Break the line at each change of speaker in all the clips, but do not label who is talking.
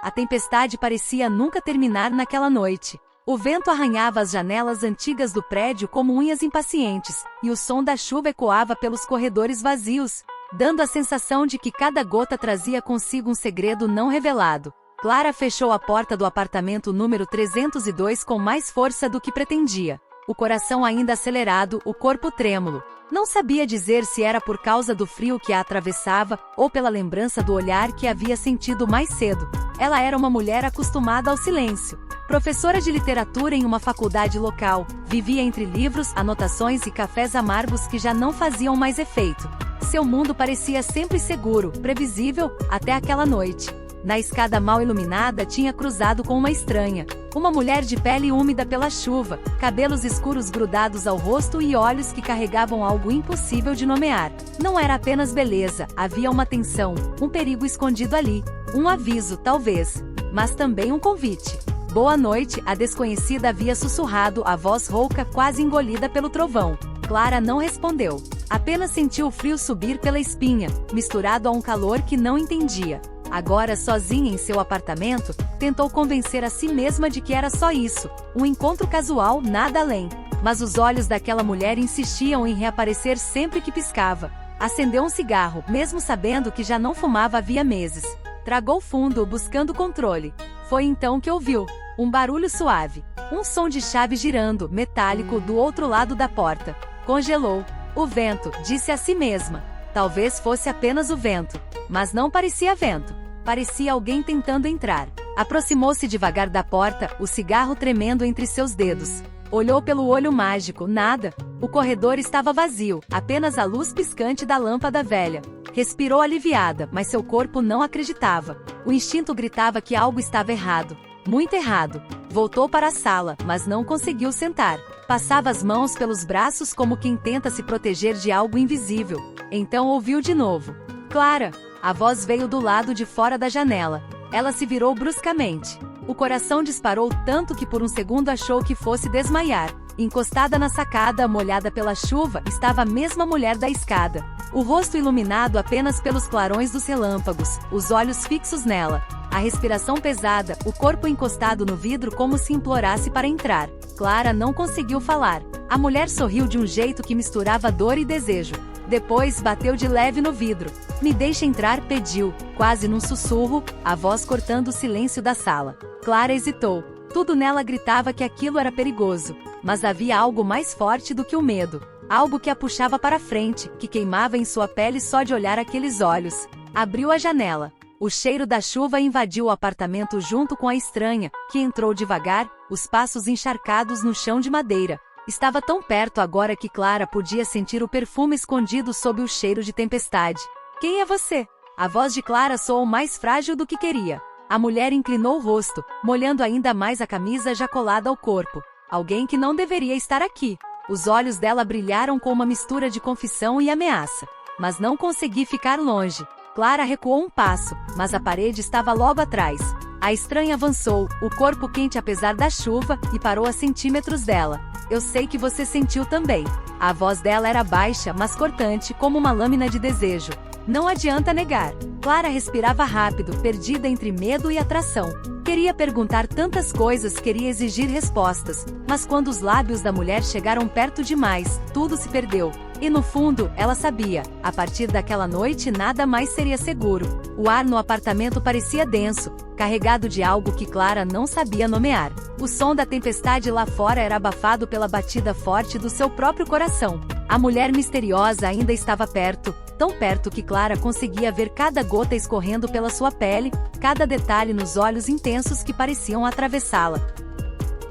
A tempestade parecia nunca terminar naquela noite. O vento arranhava as janelas antigas do prédio como unhas impacientes, e o som da chuva ecoava pelos corredores vazios, dando a sensação de que cada gota trazia consigo um segredo não revelado. Clara fechou a porta do apartamento número 302 com mais força do que pretendia. O coração ainda acelerado, o corpo trêmulo. Não sabia dizer se era por causa do frio que a atravessava, ou pela lembrança do olhar que havia sentido mais cedo. Ela era uma mulher acostumada ao silêncio. Professora de literatura em uma faculdade local, vivia entre livros, anotações e cafés amargos que já não faziam mais efeito. Seu mundo parecia sempre seguro, previsível, até aquela noite. Na escada mal iluminada tinha cruzado com uma estranha. Uma mulher de pele úmida pela chuva, cabelos escuros grudados ao rosto e olhos que carregavam algo impossível de nomear. Não era apenas beleza, havia uma tensão, um perigo escondido ali. Um aviso, talvez. Mas também um convite. Boa noite, a desconhecida havia sussurrado, a voz rouca quase engolida pelo trovão. Clara não respondeu. Apenas sentiu o frio subir pela espinha, misturado a um calor que não entendia. Agora sozinha em seu apartamento, tentou convencer a si mesma de que era só isso, um encontro casual, nada além. Mas os olhos daquela mulher insistiam em reaparecer sempre que piscava. Acendeu um cigarro, mesmo sabendo que já não fumava havia meses. Tragou fundo, buscando controle. Foi então que ouviu um barulho suave. Um som de chave girando, metálico, do outro lado da porta. Congelou. O vento, disse a si mesma. Talvez fosse apenas o vento. Mas não parecia vento. Parecia alguém tentando entrar. Aproximou-se devagar da porta, o cigarro tremendo entre seus dedos. Olhou pelo olho mágico, nada. O corredor estava vazio, apenas a luz piscante da lâmpada velha. Respirou aliviada, mas seu corpo não acreditava. O instinto gritava que algo estava errado. Muito errado. Voltou para a sala, mas não conseguiu sentar. Passava as mãos pelos braços como quem tenta se proteger de algo invisível. Então ouviu de novo. Clara! A voz veio do lado de fora da janela. Ela se virou bruscamente. O coração disparou tanto que por um segundo achou que fosse desmaiar. Encostada na sacada, molhada pela chuva, estava a mesma mulher da escada. O rosto iluminado apenas pelos clarões dos relâmpagos, os olhos fixos nela. A respiração pesada, o corpo encostado no vidro como se implorasse para entrar. Clara não conseguiu falar. A mulher sorriu de um jeito que misturava dor e desejo. Depois bateu de leve no vidro. Me deixe entrar, pediu, quase num sussurro, a voz cortando o silêncio da sala. Clara hesitou. Tudo nela gritava que aquilo era perigoso. Mas havia algo mais forte do que o medo. Algo que a puxava para frente, que queimava em sua pele só de olhar aqueles olhos. Abriu a janela. O cheiro da chuva invadiu o apartamento junto com a estranha, que entrou devagar, os passos encharcados no chão de madeira. Estava tão perto agora que Clara podia sentir o perfume escondido sob o cheiro de tempestade. Quem é você? A voz de Clara soou mais frágil do que queria. A mulher inclinou o rosto, molhando ainda mais a camisa já colada ao corpo. Alguém que não deveria estar aqui. Os olhos dela brilharam com uma mistura de confissão e ameaça. Mas não consegui ficar longe. Clara recuou um passo, mas a parede estava logo atrás. A estranha avançou, o corpo quente apesar da chuva, e parou a centímetros dela. Eu sei que você sentiu também. A voz dela era baixa, mas cortante, como uma lâmina de desejo. Não adianta negar. Clara respirava rápido, perdida entre medo e atração. Queria perguntar tantas coisas, queria exigir respostas, mas quando os lábios da mulher chegaram perto demais, tudo se perdeu. E no fundo, ela sabia, a partir daquela noite nada mais seria seguro. O ar no apartamento parecia denso, carregado de algo que Clara não sabia nomear. O som da tempestade lá fora era abafado pela batida forte do seu próprio coração. A mulher misteriosa ainda estava perto, tão perto que Clara conseguia ver cada gota escorrendo pela sua pele, cada detalhe nos olhos intensos que pareciam atravessá-la.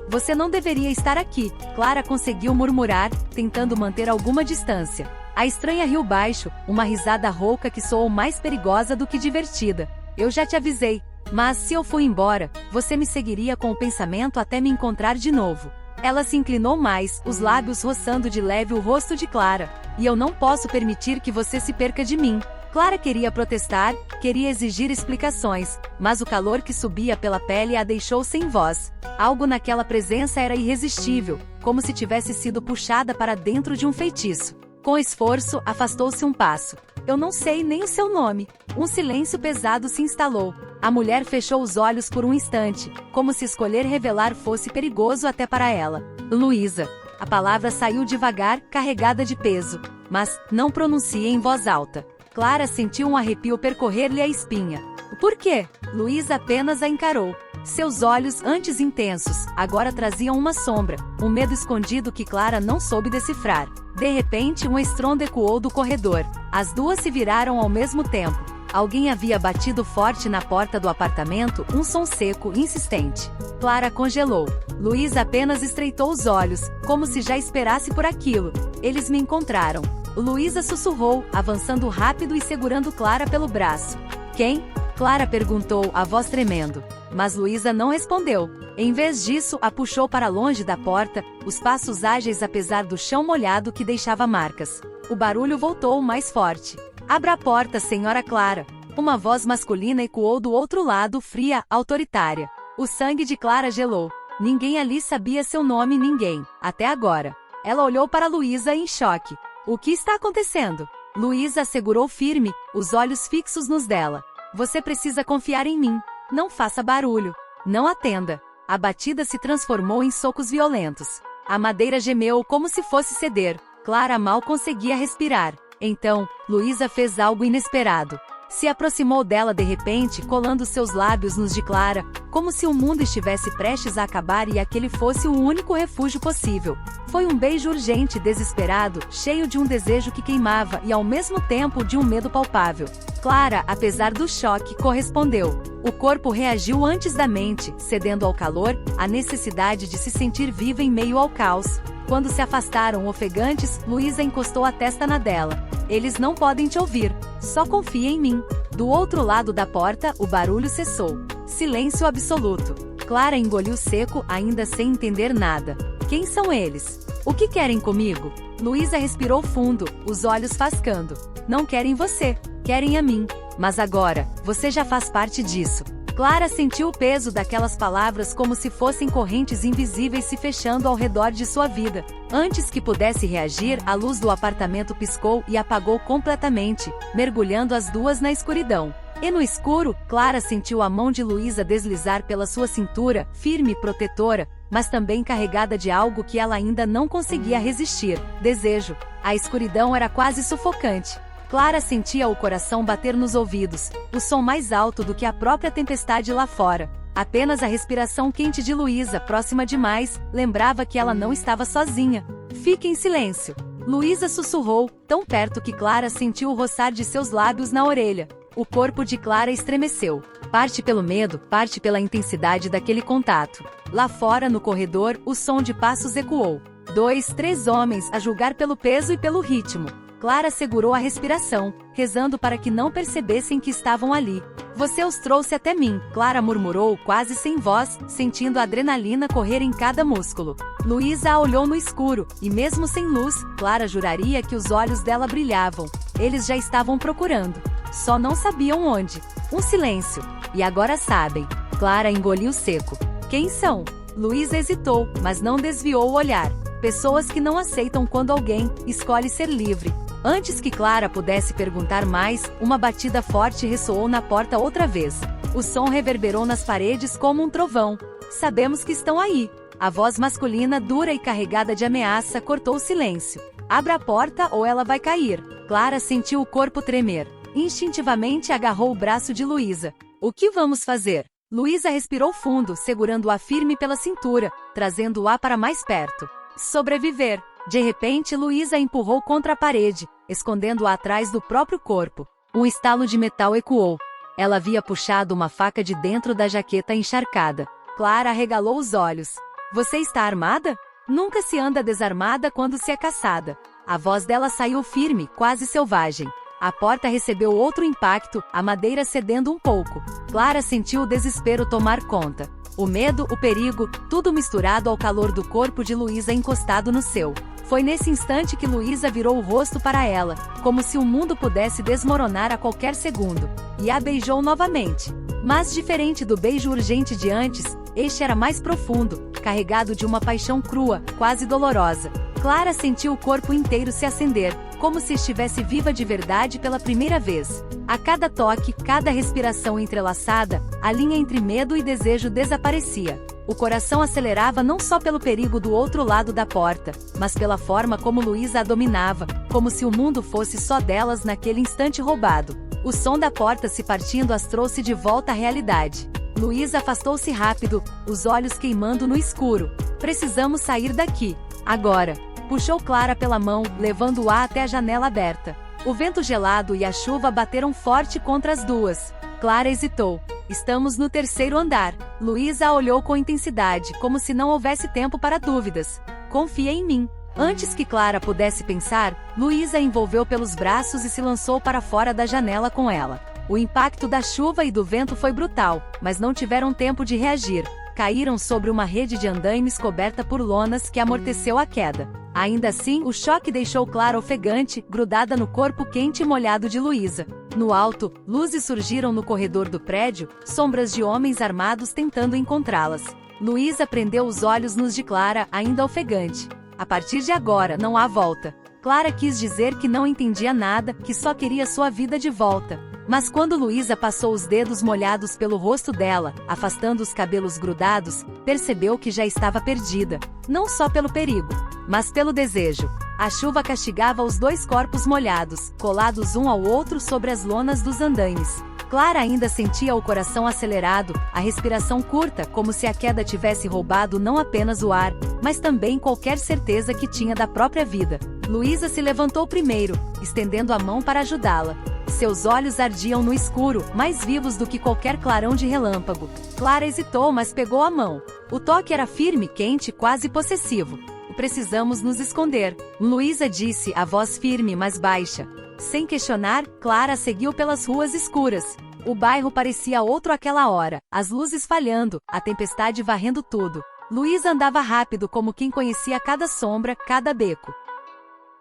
Você não deveria estar aqui, Clara conseguiu murmurar, tentando manter alguma distância. A estranha riu baixo, uma risada rouca que soou mais perigosa do que divertida. Eu já te avisei, mas se eu for embora, você me seguiria com o pensamento até me encontrar de novo. Ela se inclinou mais, os lábios roçando de leve o rosto de Clara. E eu não posso permitir que você se perca de mim. Clara queria protestar, queria exigir explicações, mas o calor que subia pela pele a deixou sem voz. Algo naquela presença era irresistível, como se tivesse sido puxada para dentro de um feitiço. Com esforço, afastou-se um passo. Eu não sei nem o seu nome. Um silêncio pesado se instalou. A mulher fechou os olhos por um instante, como se escolher revelar fosse perigoso até para ela. Luísa. A palavra saiu devagar, carregada de peso. Mas, não pronuncie em voz alta. Clara sentiu um arrepio percorrer-lhe a espinha. Por quê? Luísa apenas a encarou. Seus olhos, antes intensos, agora traziam uma sombra, um medo escondido que Clara não soube decifrar. De repente, um estrondo ecoou do corredor. As duas se viraram ao mesmo tempo. Alguém havia batido forte na porta do apartamento, um som seco, insistente. Clara congelou. Luísa apenas estreitou os olhos, como se já esperasse por aquilo. Eles me encontraram. Luísa sussurrou, avançando rápido e segurando Clara pelo braço. Quem? Clara perguntou, a voz tremendo. Mas Luísa não respondeu. Em vez disso, a puxou para longe da porta, os passos ágeis apesar do chão molhado que deixava marcas. O barulho voltou mais forte. Abra a porta, senhora Clara. Uma voz masculina ecoou do outro lado, fria, autoritária. O sangue de Clara gelou. Ninguém ali sabia seu nome, ninguém, até agora. Ela olhou para Luísa em choque. O que está acontecendo? Luísa segurou firme, os olhos fixos nos dela. Você precisa confiar em mim. Não faça barulho. Não atenda. A batida se transformou em socos violentos. A madeira gemeu como se fosse ceder. Clara mal conseguia respirar. Então, Luísa fez algo inesperado. Se aproximou dela de repente, colando seus lábios nos de Clara, como se o mundo estivesse prestes a acabar e aquele fosse o único refúgio possível. Foi um beijo urgente, desesperado, cheio de um desejo que queimava e ao mesmo tempo de um medo palpável. Clara, apesar do choque, correspondeu. O corpo reagiu antes da mente, cedendo ao calor, à necessidade de se sentir viva em meio ao caos. Quando se afastaram ofegantes, Luísa encostou a testa na dela. Eles não podem te ouvir. Só confia em mim. Do outro lado da porta, o barulho cessou. Silêncio absoluto. Clara engoliu seco, ainda sem entender nada. Quem são eles? O que querem comigo? Luísa respirou fundo, os olhos fascando. Não querem você. Querem a mim. Mas agora, você já faz parte disso. Clara sentiu o peso daquelas palavras como se fossem correntes invisíveis se fechando ao redor de sua vida. Antes que pudesse reagir, a luz do apartamento piscou e apagou completamente, mergulhando as duas na escuridão. E no escuro, Clara sentiu a mão de Luísa deslizar pela sua cintura, firme e protetora, mas também carregada de algo que ela ainda não conseguia resistir: desejo. A escuridão era quase sufocante. Clara sentia o coração bater nos ouvidos, o som mais alto do que a própria tempestade lá fora. Apenas a respiração quente de Luísa, próxima demais, lembrava que ela não estava sozinha. Fique em silêncio. Luísa sussurrou, tão perto que Clara sentiu o roçar de seus lábios na orelha. O corpo de Clara estremeceu. Parte pelo medo, parte pela intensidade daquele contato. Lá fora, no corredor, o som de passos ecoou. 2, 3 homens, a julgar pelo peso e pelo ritmo. Clara segurou a respiração, rezando para que não percebessem que estavam ali. Você os trouxe até mim, Clara murmurou quase sem voz, sentindo a adrenalina correr em cada músculo. Luísa a olhou no escuro, e mesmo sem luz, Clara juraria que os olhos dela brilhavam. Eles já estavam procurando. Só não sabiam onde. Um silêncio. E agora sabem. Clara engoliu seco. Quem são? Luísa hesitou, mas não desviou o olhar. Pessoas que não aceitam quando alguém escolhe ser livre. Antes que Clara pudesse perguntar mais, uma batida forte ressoou na porta outra vez. O som reverberou nas paredes como um trovão. Sabemos que estão aí. A voz masculina, dura e carregada de ameaça, cortou o silêncio. Abra a porta ou ela vai cair. Clara sentiu o corpo tremer. Instintivamente agarrou o braço de Luísa. O que vamos fazer? Luísa respirou fundo, segurando-a firme pela cintura, trazendo-a para mais perto. Sobreviver. De repente, Luísa a empurrou contra a parede, escondendo-a atrás do próprio corpo. Um estalo de metal ecoou. Ela havia puxado uma faca de dentro da jaqueta encharcada. Clara arregalou os olhos. Você está armada? Nunca se anda desarmada quando se é caçada. A voz dela saiu firme, quase selvagem. A porta recebeu outro impacto, a madeira cedendo um pouco. Clara sentiu o desespero tomar conta. O medo, o perigo, tudo misturado ao calor do corpo de Luísa encostado no seu. Foi nesse instante que Luísa virou o rosto para ela, como se o mundo pudesse desmoronar a qualquer segundo, e a beijou novamente. Mas diferente do beijo urgente de antes, este era mais profundo, carregado de uma paixão crua, quase dolorosa. Clara sentiu o corpo inteiro se acender, como se estivesse viva de verdade pela primeira vez. A cada toque, cada respiração entrelaçada, a linha entre medo e desejo desaparecia. O coração acelerava não só pelo perigo do outro lado da porta, mas pela forma como Luísa a dominava, como se o mundo fosse só delas naquele instante roubado. O som da porta se partindo as trouxe de volta à realidade. Luísa afastou-se rápido, os olhos queimando no escuro. Precisamos sair daqui. Agora. Puxou Clara pela mão, levando-a até a janela aberta. O vento gelado e a chuva bateram forte contra as duas. Clara hesitou. Estamos no terceiro andar. Luísa a olhou com intensidade, como se não houvesse tempo para dúvidas. Confia em mim. Antes que Clara pudesse pensar, Luísa a envolveu pelos braços e se lançou para fora da janela com ela. O impacto da chuva e do vento foi brutal, mas não tiveram tempo de reagir. Caíram sobre uma rede de andaimes coberta por lonas que amorteceu a queda. Ainda assim, o choque deixou Clara ofegante, grudada no corpo quente e molhado de Luísa. No alto, luzes surgiram no corredor do prédio, sombras de homens armados tentando encontrá-las. Luísa prendeu os olhos nos de Clara, ainda ofegante. A partir de agora, não há volta. Clara quis dizer que não entendia nada, que só queria sua vida de volta. Mas quando Luísa passou os dedos molhados pelo rosto dela, afastando os cabelos grudados, percebeu que já estava perdida. Não só pelo perigo, mas pelo desejo. A chuva castigava os dois corpos molhados, colados um ao outro sobre as lonas dos andaimes. Clara ainda sentia o coração acelerado, a respiração curta, como se a queda tivesse roubado não apenas o ar, mas também qualquer certeza que tinha da própria vida. Luísa se levantou primeiro, estendendo a mão para ajudá-la. Seus olhos ardiam no escuro, mais vivos do que qualquer clarão de relâmpago. Clara hesitou, mas pegou a mão. O toque era firme, quente, quase possessivo. Precisamos nos esconder, Luísa disse, a voz firme, mas baixa. Sem questionar, Clara seguiu pelas ruas escuras. O bairro parecia outro àquela hora, as luzes falhando, a tempestade varrendo tudo. Luísa andava rápido como quem conhecia cada sombra, cada beco.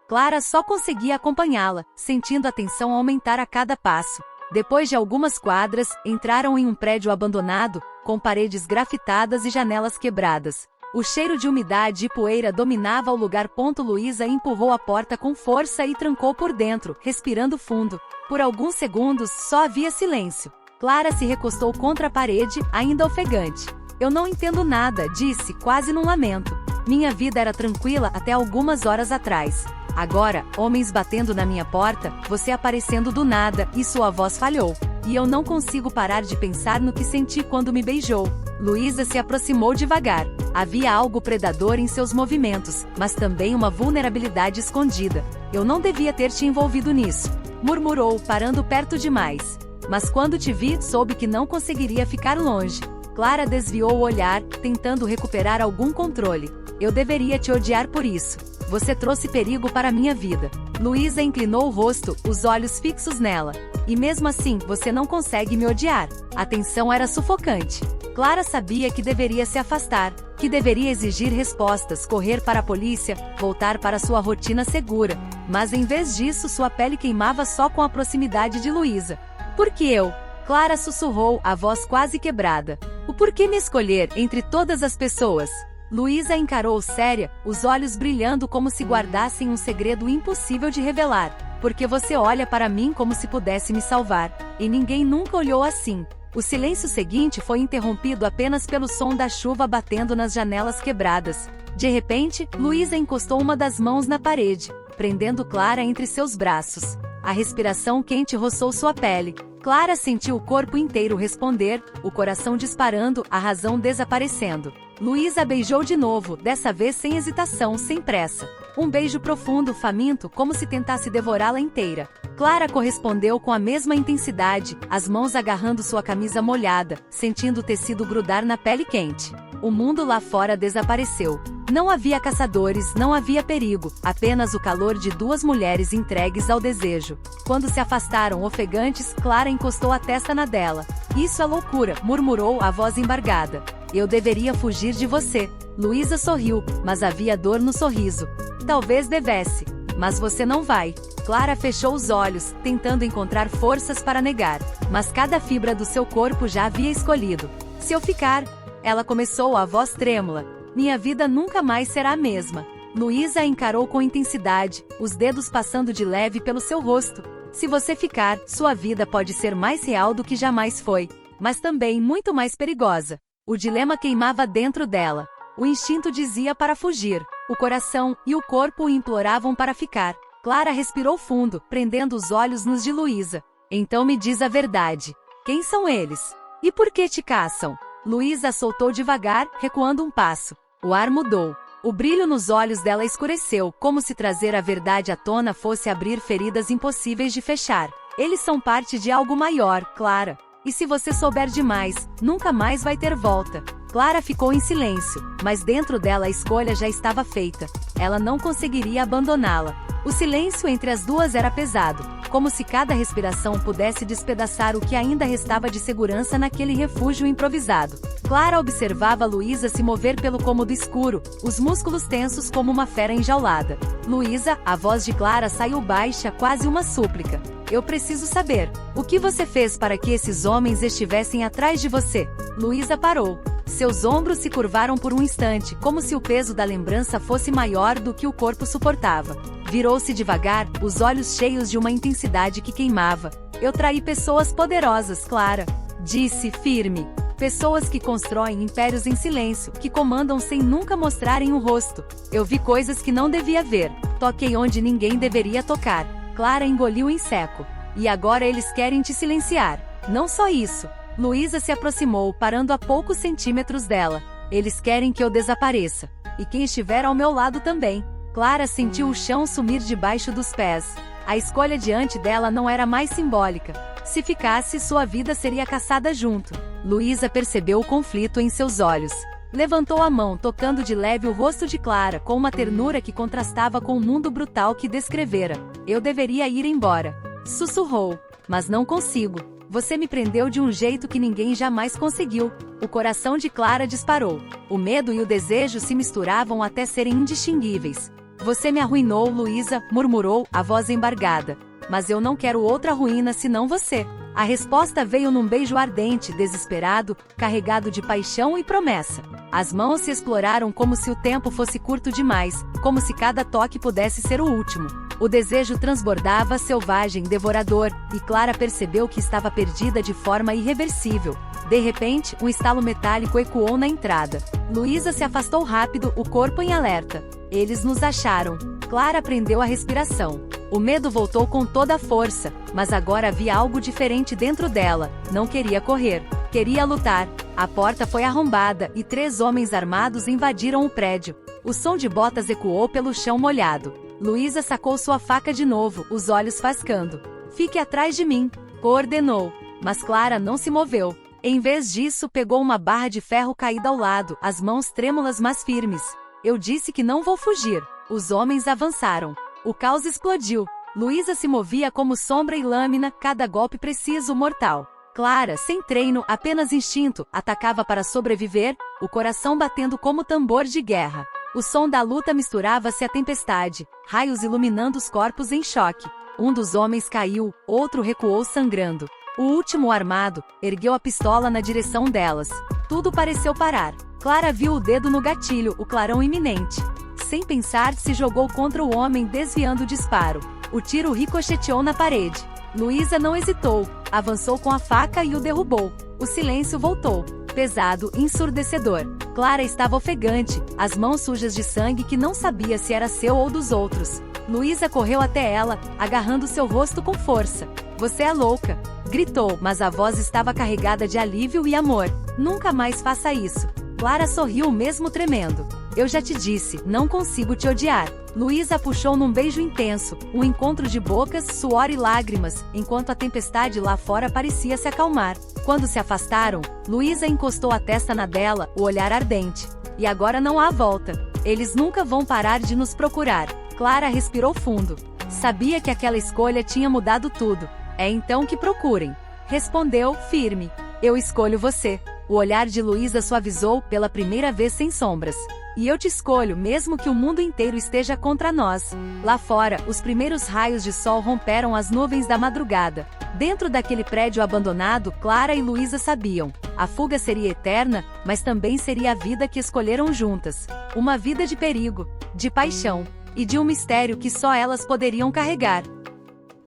Clara só conseguia acompanhá-la, sentindo a tensão aumentar a cada passo. Depois de algumas quadras, entraram em um prédio abandonado, com paredes grafitadas e janelas quebradas. O cheiro de umidade e poeira dominava o lugar. Luísa empurrou a porta com força e trancou por dentro, respirando fundo. Por alguns segundos, só havia silêncio. Clara se recostou contra a parede, ainda ofegante. Eu não entendo nada, disse, quase num lamento. Minha vida era tranquila até algumas horas atrás. Agora, homens batendo na minha porta, você aparecendo do nada, e sua voz falhou. E eu não consigo parar de pensar no que senti quando me beijou. Luísa se aproximou devagar. Havia algo predador em seus movimentos, mas também uma vulnerabilidade escondida. Eu não devia ter te envolvido nisso, murmurou, parando perto demais. Mas quando te vi, soube que não conseguiria ficar longe. Clara desviou o olhar, tentando recuperar algum controle. Eu deveria te odiar por isso. Você trouxe perigo para minha vida. Luísa inclinou o rosto, os olhos fixos nela. E mesmo assim, você não consegue me odiar. A tensão era sufocante. Clara sabia que deveria se afastar, que deveria exigir respostas, correr para a polícia, voltar para sua rotina segura. Mas em vez disso, sua pele queimava só com a proximidade de Luísa. Por que eu? Clara sussurrou, a voz quase quebrada. O porquê me escolher entre todas as pessoas? Luísa encarou séria, os olhos brilhando como se guardassem um segredo impossível de revelar. Porque você olha para mim como se pudesse me salvar. E ninguém nunca olhou assim. O silêncio seguinte foi interrompido apenas pelo som da chuva batendo nas janelas quebradas. De repente, Luísa encostou uma das mãos na parede, prendendo Clara entre seus braços. A respiração quente roçou sua pele. Clara sentiu o corpo inteiro responder, o coração disparando, a razão desaparecendo. Luísa beijou de novo, dessa vez sem hesitação, sem pressa. Um beijo profundo, faminto, como se tentasse devorá-la inteira. Clara correspondeu com a mesma intensidade, as mãos agarrando sua camisa molhada, sentindo o tecido grudar na pele quente. O mundo lá fora desapareceu. Não havia caçadores, não havia perigo, apenas o calor de duas mulheres entregues ao desejo. Quando se afastaram ofegantes, Clara encostou a testa na dela. Isso é loucura, murmurou a voz embargada. Eu deveria fugir de você. Luísa sorriu, mas havia dor no sorriso. Talvez devesse. Mas você não vai. Clara fechou os olhos, tentando encontrar forças para negar. Mas cada fibra do seu corpo já havia escolhido. Se eu ficar... Ela começou, a voz trêmula. Minha vida nunca mais será a mesma. Luísa a encarou com intensidade, os dedos passando de leve pelo seu rosto. Se você ficar, sua vida pode ser mais real do que jamais foi, mas também muito mais perigosa. O dilema queimava dentro dela. O instinto dizia para fugir. O coração e o corpo o imploravam para ficar. Clara respirou fundo, prendendo os olhos nos de Luísa. Então me diz a verdade. Quem são eles? E por que te caçam? Luísa soltou devagar, recuando um passo. O ar mudou. O brilho nos olhos dela escureceu, como se trazer a verdade à tona fosse abrir feridas impossíveis de fechar. Eles são parte de algo maior, Clara. E se você souber demais, nunca mais vai ter volta. Clara ficou em silêncio, mas dentro dela a escolha já estava feita. Ela não conseguiria abandoná-la. O silêncio entre as duas era pesado, como se cada respiração pudesse despedaçar o que ainda restava de segurança naquele refúgio improvisado. Clara observava Luísa se mover pelo cômodo escuro, os músculos tensos como uma fera enjaulada. Luísa, a voz de Clara saiu baixa, quase uma súplica. Eu preciso saber. O que você fez para que esses homens estivessem atrás de você? Luísa parou. Seus ombros se curvaram por um instante, como se o peso da lembrança fosse maior do que o corpo suportava. Virou-se devagar, os olhos cheios de uma intensidade que queimava. Eu traí pessoas poderosas, Clara. Disse, firme. Pessoas que constroem impérios em silêncio, que comandam sem nunca mostrarem o rosto. Eu vi coisas que não devia ver. Toquei onde ninguém deveria tocar. Clara engoliu em seco. E agora eles querem te silenciar. Não só isso. Luísa se aproximou, parando a poucos centímetros dela. Eles querem que eu desapareça. E quem estiver ao meu lado também. Clara sentiu o chão sumir debaixo dos pés. A escolha diante dela não era mais simbólica. Se ficasse, sua vida seria caçada junto. Luísa percebeu o conflito em seus olhos. Levantou a mão, tocando de leve o rosto de Clara, com uma ternura que contrastava com o mundo brutal que descrevera. Eu deveria ir embora. Sussurrou. Mas não consigo. Você me prendeu de um jeito que ninguém jamais conseguiu. O coração de Clara disparou. O medo e o desejo se misturavam até serem indistinguíveis. Você me arruinou, Luísa, murmurou, a voz embargada. Mas eu não quero outra ruína senão você. A resposta veio num beijo ardente, desesperado, carregado de paixão e promessa. As mãos se exploraram como se o tempo fosse curto demais, como se cada toque pudesse ser o último. O desejo transbordava, selvagem, devorador, e Clara percebeu que estava perdida de forma irreversível. De repente, um estalo metálico ecoou na entrada. Luísa se afastou rápido, o corpo em alerta. Eles nos acharam. Clara prendeu a respiração. O medo voltou com toda a força, mas agora havia algo diferente dentro dela. Não queria correr. Queria lutar. A porta foi arrombada e 3 homens armados invadiram o prédio. O som de botas ecoou pelo chão molhado. Luísa sacou sua faca de novo, os olhos fascando. Fique atrás de mim, ordenou. Mas Clara não se moveu. Em vez disso, pegou uma barra de ferro caída ao lado, as mãos trêmulas mas firmes. Eu disse que não vou fugir. Os homens avançaram. O caos explodiu. Luísa se movia como sombra e lâmina, cada golpe preciso, mortal. Clara, sem treino, apenas instinto, atacava para sobreviver, o coração batendo como tambor de guerra. O som da luta misturava-se à tempestade, raios iluminando os corpos em choque. Um dos homens caiu, outro recuou sangrando. O último armado ergueu a pistola na direção delas. Tudo pareceu parar. Clara viu o dedo no gatilho, o clarão iminente. Sem pensar, se jogou contra o homem, desviando o disparo. O tiro ricocheteou na parede. Luísa não hesitou, avançou com a faca e o derrubou. O silêncio voltou, pesado, ensurdecedor. Clara estava ofegante, as mãos sujas de sangue que não sabia se era seu ou dos outros. Luísa correu até ela, agarrando seu rosto com força. Você é louca! Gritou, mas a voz estava carregada de alívio e amor. Nunca mais faça isso. Clara sorriu mesmo tremendo. Eu já te disse, não consigo te odiar. Luísa a puxou num beijo intenso, um encontro de bocas, suor e lágrimas, enquanto a tempestade lá fora parecia se acalmar. Quando se afastaram, Luísa encostou a testa na dela, o olhar ardente. E agora não há volta. Eles nunca vão parar de nos procurar. Clara respirou fundo. Sabia que aquela escolha tinha mudado tudo. É então que procurem. Respondeu, firme. Eu escolho você. O olhar de Luísa suavizou, pela primeira vez sem sombras. E eu te escolho mesmo que o mundo inteiro esteja contra nós. Lá fora, os primeiros raios de sol romperam as nuvens da madrugada. Dentro daquele prédio abandonado, Clara e Luísa sabiam. A fuga seria eterna, mas também seria a vida que escolheram juntas. Uma vida de perigo. de paixão e de um mistério que só elas poderiam carregar.